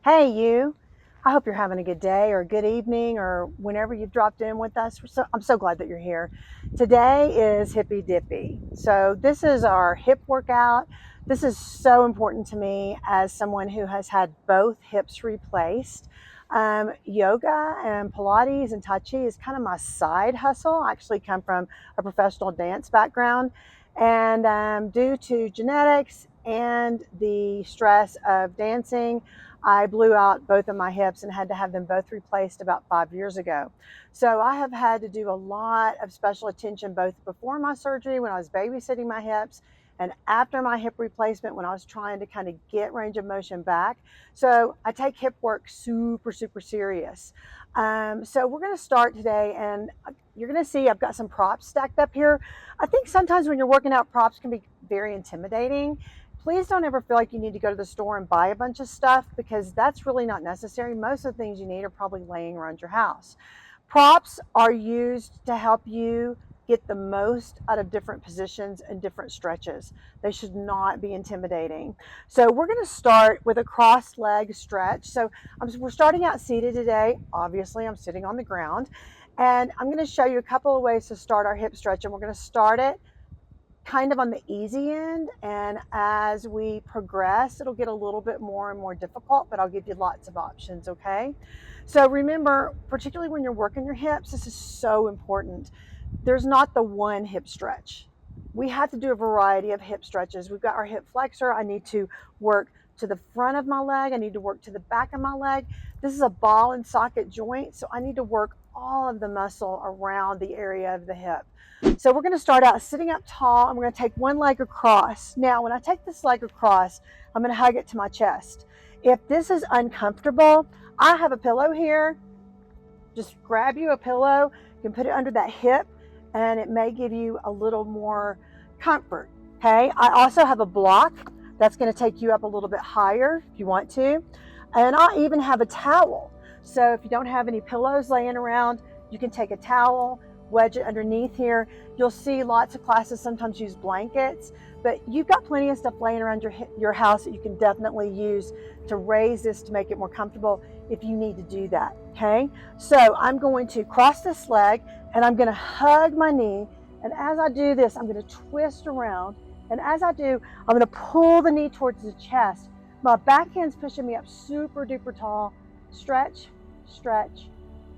Hey, you. I hope you're having a good day or a good evening or whenever you've dropped in with us. I'm so glad that you're here. Today is Hippy Dippy. So, this is our hip workout. This is so important to me as someone who has had both hips replaced. Yoga and Pilates and Tai Chi is kind of my side hustle. I actually come from a professional dance background. And due to genetics and the stress of dancing, I blew out both of my hips and had to have them both replaced about 5 years ago. So I have had to do a lot of special attention both before my surgery when I was babysitting my hips and after my hip replacement when I was trying to kind of get range of motion back. So I take hip work super, super serious. So we're going to start today, and you're going to see I've got some props stacked up here. I think sometimes when you're working out, props can be very intimidating. Please don't ever feel like you need to go to the store and buy a bunch of stuff because that's really not necessary. Most of the things you need are probably laying around your house. Props are used to help you get the most out of different positions and different stretches. They should not be intimidating. So we're going to start with a cross leg stretch. So we're starting out seated today. Obviously, I'm sitting on the ground. And I'm going to show you a couple of ways to start our hip stretch. And we're going to start it kind of on the easy end, and as we progress it'll get a little bit more and more difficult, but I'll give you lots of options. Okay, so remember, particularly when you're working your hips, this is so important. There's not the one hip stretch. We have to do a variety of hip stretches. We've got our hip flexor. I need to work to the front of my leg. I need to work to the back of my leg. This is a ball and socket joint, so I need to work all of the muscle around the area of the hip. So we're going to start out sitting up tall, and we're going to take one leg across. Now, when I take this leg across, I'm going to hug it to my chest. If this is uncomfortable, I have a pillow here. Just grab you a pillow. You can put it under that hip, and it may give you a little more comfort. Okay, I also have a block that's going to take you up a little bit higher if you want to. And I even have a towel. So if you don't have any pillows laying around, you can take a towel, wedge it underneath here. You'll see lots of classes sometimes use blankets, but you've got plenty of stuff laying around your house that you can definitely use to raise this to make it more comfortable if you need to do that. Okay, so I'm going to cross this leg and I'm going to hug my knee, and as I do this I'm going to twist around, and as I do I'm going to pull the knee towards the chest. My backhand's pushing me up super duper tall. Stretch, stretch,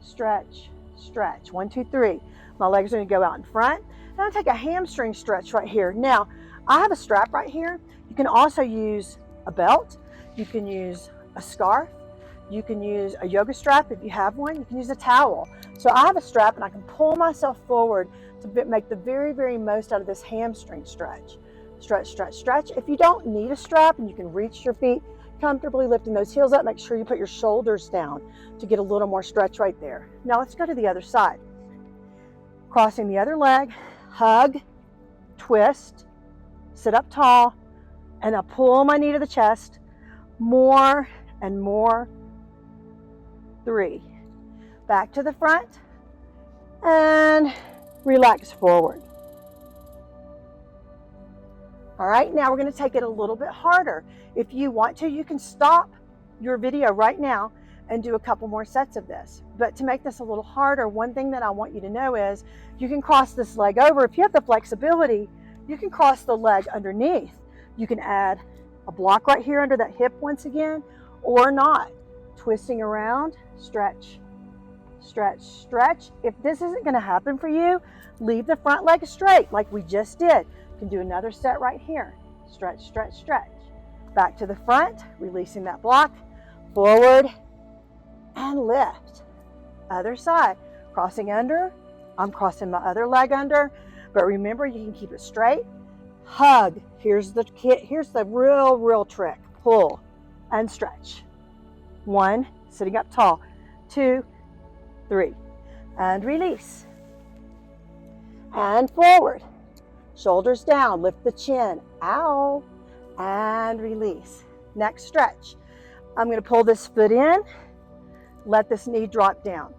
stretch, stretch. 1, 2, 3. My legs are going to go out in front. And I take a hamstring stretch right here. Now, I have a strap right here. You can also use a belt. You can use a scarf. You can use a yoga strap if you have one. You can use a towel. So I have a strap, and I can pull myself forward to make the very, very most out of this hamstring stretch. Stretch, stretch, stretch. If you don't need a strap and you can reach your feet comfortably, lifting those heels up, make sure you put your shoulders down to get a little more stretch right there. Now let's go to the other side. Crossing the other leg, hug, twist, sit up tall, and I pull my knee to the chest. More and more. 3. Back to the front and relax forward. All right, now we're going to take it a little bit harder. If you want to, you can stop your video right now and do a couple more sets of this. But to make this a little harder, one thing that I want you to know is you can cross this leg over. If you have the flexibility, you can cross the leg underneath. You can add a block right here under that hip once again, or not. Twisting around, stretch, stretch, stretch. If this isn't going to happen for you, leave the front leg straight like we just did. You can do another set right here. Stretch, stretch, stretch. Back to the front, releasing that block, forward, and lift. Other side, crossing under. I'm crossing my other leg under, but remember, you can keep it straight. Hug. Here's the real trick. Pull and stretch. 1, sitting up tall. 2, 3, and release. And forward. Shoulders down, lift the chin. Ow. And release. Next stretch. I'm going to pull this foot in. Let this knee drop down.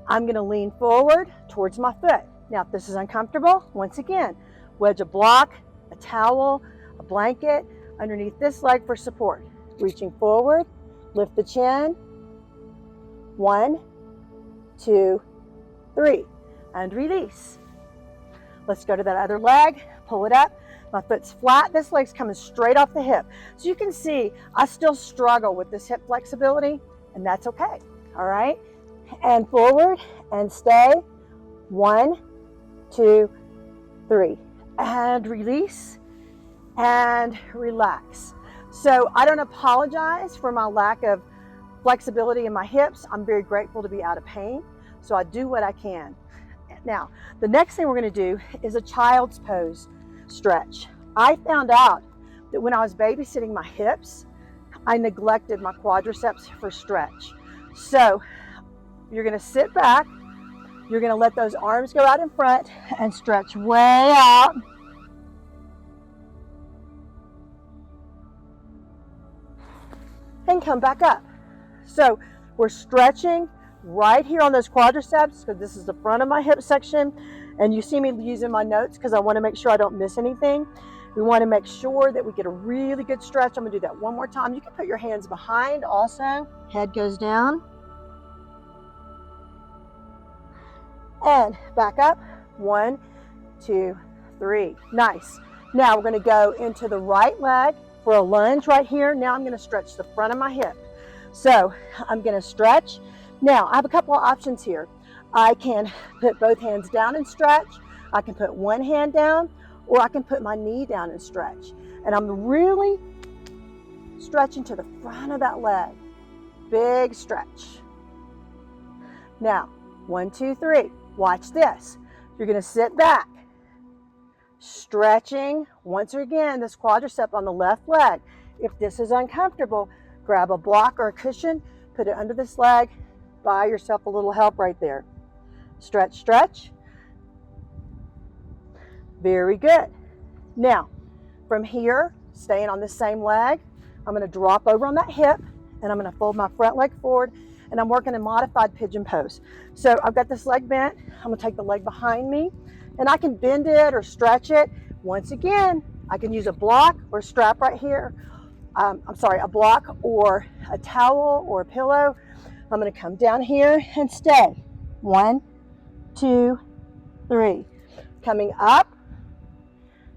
I'm going to lean forward towards my foot. Now, if this is uncomfortable, once again, wedge a block, a towel, a blanket underneath this leg for support. Reaching forward, Lift the chin. 1, 2, 3. And release. Let's go to that other leg. Pull it up. My foot's flat. This leg's coming straight off the hip. So you can see I still struggle with this hip flexibility, and that's okay. All right? And forward and stay. 1, 2, 3. And release and relax. So I don't apologize for my lack of flexibility in my hips. I'm very grateful to be out of pain. So I do what I can. Now, the next thing we're going to do is a child's pose stretch. I found out that when I was babysitting my hips, I neglected my quadriceps for stretch. So you're going to sit back. You're going to let those arms go out in front and stretch way out. And come back up. So we're stretching right here on those quadriceps because this is the front of my hip section. And you see me using my notes because I want to make sure I don't miss anything. We want to make sure that we get a really good stretch. I'm going to do that one more time. You can put your hands behind also. Head goes down. And back up. 1, 2, 3. Nice. Now we're going to go into the right leg for a lunge right here. Now I'm going to stretch the front of my hip. So I'm going to stretch. Now I have a couple of options here. I can put both hands down and stretch. I can put one hand down, or I can put my knee down and stretch. And I'm really stretching to the front of that leg. Big stretch. Now, 1, 2, 3. Watch this. You're going to sit back. Stretching once again this quadricep on the left leg. If this is uncomfortable, grab a block or a cushion, put it under this leg, buy yourself a little help right there. Stretch, stretch. Very good. Now, from here, staying on the same leg, I'm going to drop over on that hip and I'm going to fold my front leg forward, and I'm working a modified pigeon pose. So I've got this leg bent. I'm going to take the leg behind me, and I can bend it or stretch it. Once again, I can use a block or a strap right here. A block or a towel or a pillow. I'm going to come down here and stay. 1, 2, 3. Coming up.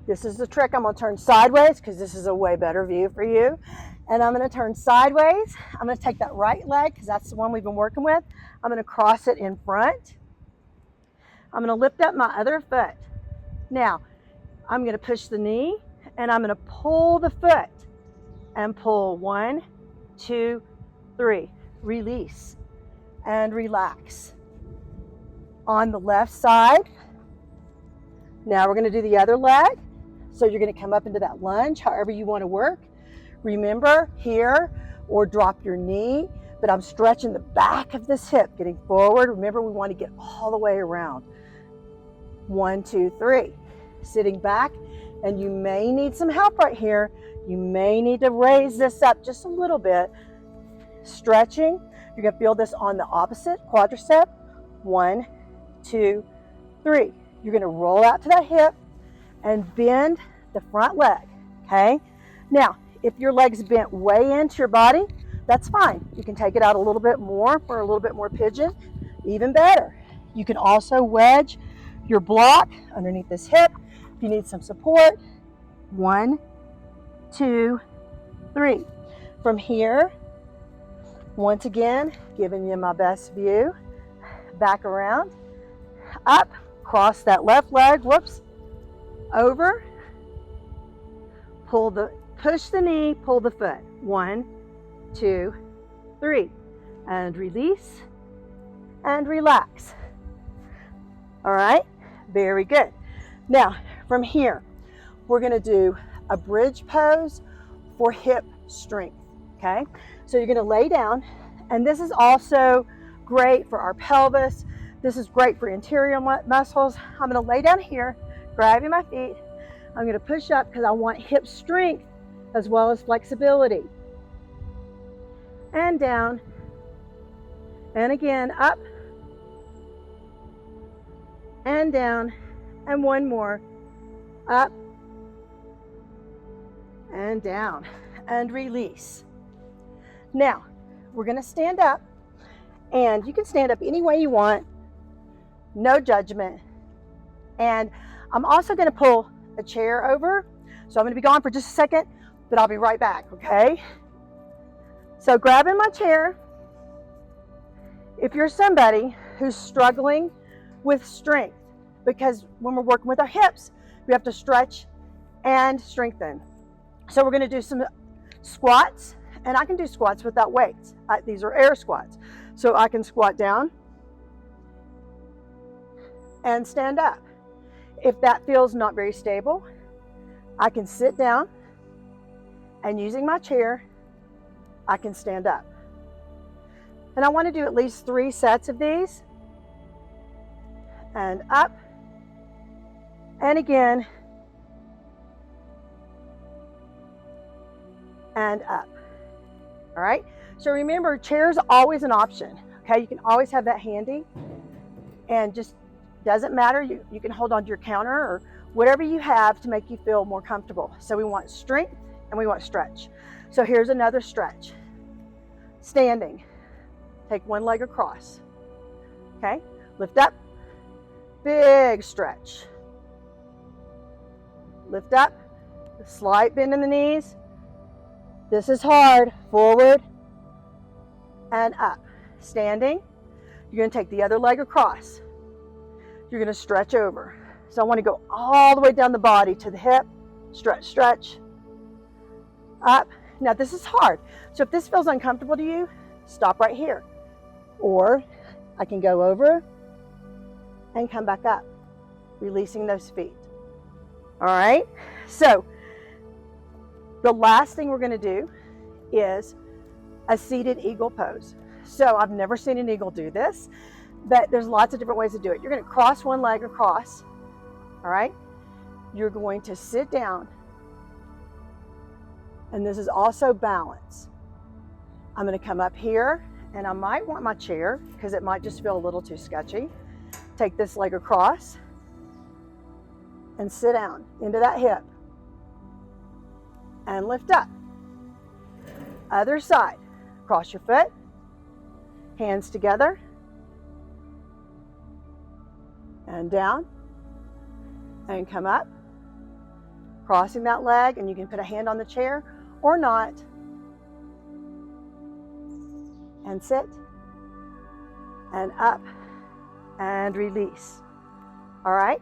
This is the trick. I'm going to turn sideways because this is a way better view for you. And I'm going to turn sideways. I'm going to take that right leg because that's the one we've been working with. I'm going to cross it in front. I'm going to lift up my other foot. Now, I'm going to push the knee and I'm going to pull the foot and pull. 1, 2, 3. Release and relax. On the left side. Now we're going to do the other leg. So you're going to come up into that lunge, however you want to work. Remember here, or drop your knee, but I'm stretching the back of this hip, getting forward. Remember, we want to get all the way around. 1, 2, 3. Sitting back, and you may need some help right here. You may need to raise this up just a little bit. Stretching. You're going to feel this on the opposite quadricep. 1, 2, 3. You're going to roll out to that hip and bend the front leg. Okay? Now, if your leg's bent way into your body, that's fine. You can take it out a little bit more for a little bit more pigeon. Even better. You can also wedge your block underneath this hip if you need some support. 1, 2, 3. From here, once again, giving you my best view. Back around, up, cross that left leg, whoops, over, push the knee, pull the foot. 1, 2, 3. And release and relax. All right, very good. Now, from here, we're going to do a bridge pose for hip strength. Okay, so you're going to lay down, and this is also great for our pelvis. This is great for interior muscles. I'm going to lay down here, grabbing my feet. I'm going to push up because I want hip strength as well as flexibility. And down. And again, up. And down. And one more. Up. And down. And release. Now, we're going to stand up, and you can stand up any way you want, no judgment. And I'm also going to pull a chair over. So I'm going to be gone for just a second, but I'll be right back, okay? So grabbing my chair, if you're somebody who's struggling with strength, because when we're working with our hips, we have to stretch and strengthen. So we're going to do some squats, and I can do squats without weights. These are air squats. So I can squat down and stand up. If that feels not very stable, I can sit down, and using my chair, I can stand up. And I want to do at least 3 sets of these. And up, and again, and up. All right, so remember, chair is always an option. Okay, you can always have that handy, and just doesn't matter. You can hold on to your counter or whatever you have to make you feel more comfortable. So we want strength and we want stretch. So here's another stretch. Standing, take one leg across. Okay, lift up, big stretch. Lift up, slight bend in the knees. This is hard. Forward and up. Standing, you're going to take the other leg across. You're going to stretch over. So I want to go all the way down the body to the hip. Stretch, stretch. Up. Now this is hard. So if this feels uncomfortable to you, stop right here. Or I can go over and come back up, releasing those feet. All right. So the last thing we're going to do is a seated eagle pose. So I've never seen an eagle do this, but there's lots of different ways to do it. You're going to cross one leg across. All right. You're going to sit down. And this is also balance. I'm going to come up here, and I might want my chair because it might just feel a little too sketchy. Take this leg across and sit down into that hip and lift up. Other side. Cross your foot, hands together, and down, and come up, crossing that leg, and you can put a hand on the chair or not, and sit, and up, and release. All right?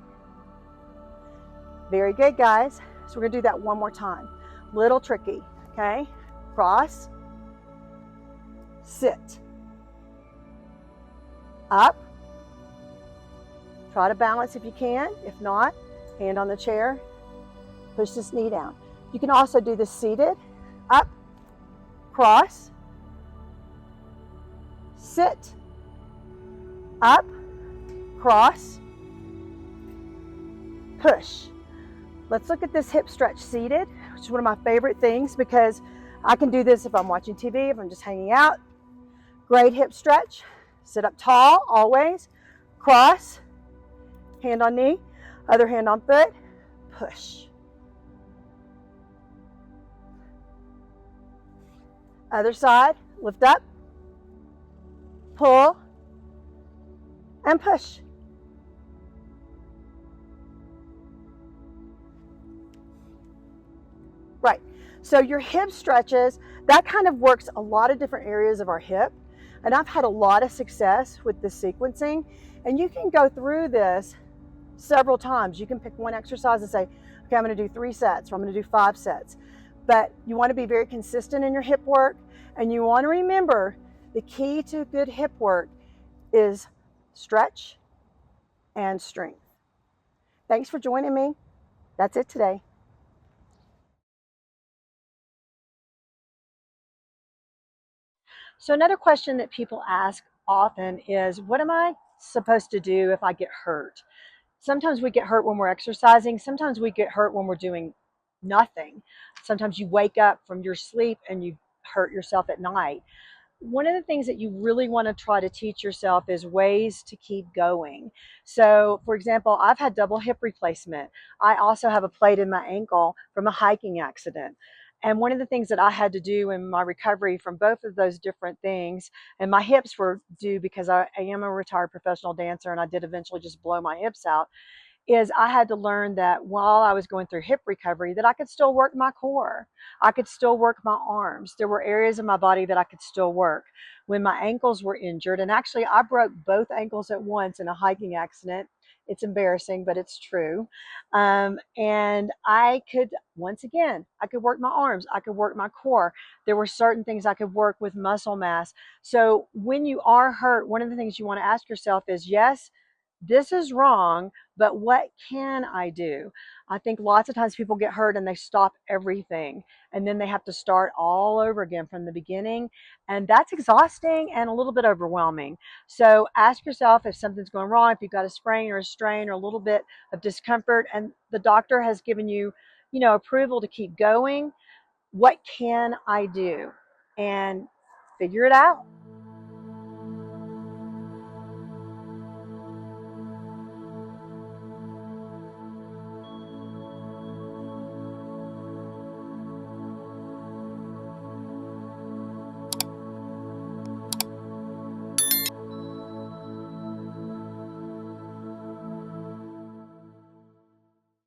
Very good, guys. So we're gonna do that one more time. Little tricky, okay? Cross, sit, up, try to balance if you can. If not, hand on the chair, push this knee down. You can also do this seated, up, cross, sit, up, cross, push. Let's look at this hip stretch seated, which is one of my favorite things because I can do this if I'm watching TV, if I'm just hanging out. Great hip stretch. Sit up tall, always. Cross, hand on knee, other hand on foot, push. Other side, lift up, pull, and push. Right, so your hip stretches, that kind of works a lot of different areas of our hip. And I've had a lot of success with this sequencing. And you can go through this several times. You can pick one exercise and say, okay, I'm gonna do 3 sets, or I'm gonna do 5 sets. But you wanna be very consistent in your hip work. And you wanna remember the key to good hip work is stretch and strength. Thanks for joining me. That's it today. So another question that people ask often is, what am I supposed to do if I get hurt? Sometimes we get hurt when we're exercising. Sometimes we get hurt when we're doing nothing. Sometimes you wake up from your sleep and you hurt yourself at night. One of the things that you really want to try to teach yourself is ways to keep going. So, for example, I've had double hip replacement. I also have a plate in my ankle from a hiking accident. And one of the things that I had to do in my recovery from both of those different things, and my hips were due because I am a retired professional dancer and I did eventually just blow my hips out, is I had to learn that while I was going through hip recovery, that I could still work my core. I could still work my arms. There were areas of my body that I could still work. When my ankles were injured, and actually I broke both ankles at once in a hiking accident. It's embarrassing, but it's true. And I could, once again, I could work my arms. I could work my core. There were certain things I could work with muscle mass. So when you are hurt, one of the things you want to ask yourself is, yes, this is wrong, but what can I do? I think lots of times people get hurt and they stop everything and then they have to start all over again from the beginning. And that's exhausting and a little bit overwhelming. So ask yourself if something's going wrong, if you've got a sprain or a strain or a little bit of discomfort and the doctor has given you, approval to keep going. What can I do? And figure it out.